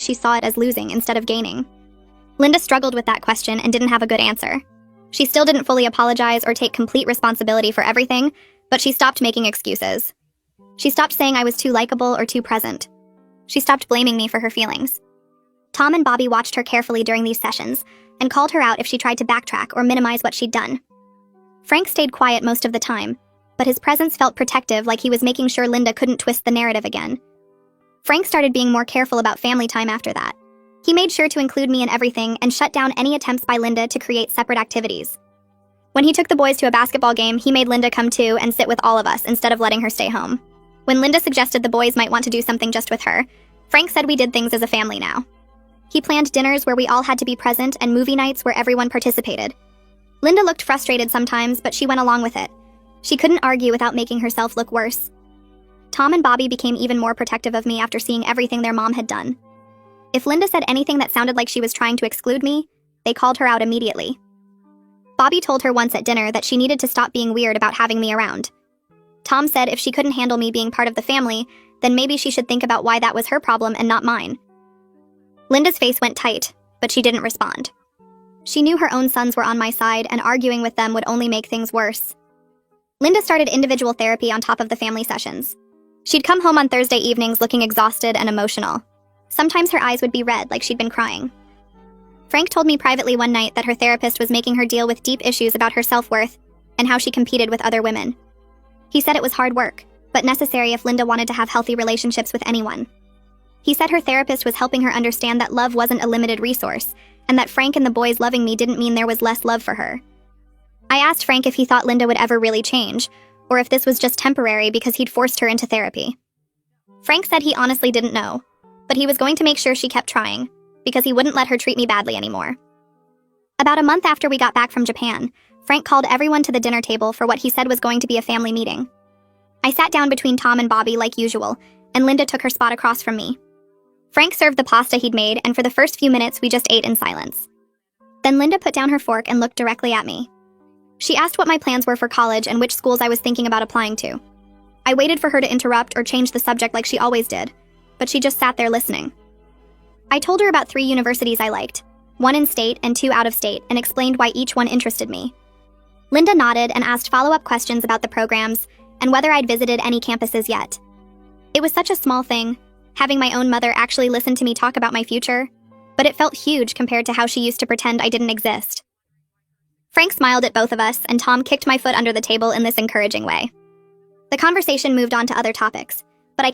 she saw it as losing instead of gaining. Linda struggled with that question and didn't have a good answer. She still didn't fully apologize or take complete responsibility for everything, but she stopped making excuses. She stopped saying I was too likable or too present. She stopped blaming me for her feelings. Tom and Bobby watched her carefully during these sessions and called her out if she tried to backtrack or minimize what she'd done. Frank stayed quiet most of the time, but his presence felt protective, like he was making sure Linda couldn't twist the narrative again. Frank started being more careful about family time after that. He made sure to include me in everything and shut down any attempts by Linda to create separate activities. When he took the boys to a basketball game, he made Linda come too and sit with all of us instead of letting her stay home. When Linda suggested the boys might want to do something just with her, Frank said we did things as a family now. He planned dinners where we all had to be present and movie nights where everyone participated. Linda looked frustrated sometimes, but she went along with it. She couldn't argue without making herself look worse. Tom and Bobby became even more protective of me after seeing everything their mom had done. If Linda said anything that sounded like she was trying to exclude me, they called her out immediately. Bobby told her once at dinner that she needed to stop being weird about having me around. Tom said if she couldn't handle me being part of the family, then maybe she should think about why that was her problem and not mine. Linda's face went tight, but she didn't respond. She knew her own sons were on my side, and arguing with them would only make things worse. Linda started individual therapy on top of the family sessions. She'd come home on Thursday evenings looking exhausted and emotional. Sometimes her eyes would be red, like she'd been crying. Frank told me privately one night that her therapist was making her deal with deep issues about her self-worth and how she competed with other women. He said it was hard work, but necessary if Linda wanted to have healthy relationships with anyone. He said her therapist was helping her understand that love wasn't a limited resource, and that Frank and the boys loving me didn't mean there was less love for her. I asked Frank if he thought Linda would ever really change, or if this was just temporary because he'd forced her into therapy. Frank said he honestly didn't know, but he was going to make sure she kept trying, because he wouldn't let her treat me badly anymore. About a month after we got back from Japan, Frank called everyone to the dinner table for what he said was going to be a family meeting. I sat down between Tom and Bobby like usual, and Linda took her spot across from me. Frank served the pasta he'd made, and for the first few minutes we just ate in silence. Then Linda put down her fork and looked directly at me. She asked what my plans were for college and which schools I was thinking about applying to. I waited for her to interrupt or change the subject like she always did, but she just sat there listening. I told her about 3 universities I liked, 1 in state and 2 out of state, and explained why each one interested me. Linda nodded and asked follow-up questions about the programs and whether I'd visited any campuses yet. It was such a small thing, having my own mother actually listen to me talk about my future, but it felt huge compared to how she used to pretend I didn't exist. Frank smiled at both of us, and Tom kicked my foot under the table in this encouraging way. The conversation moved on to other topics,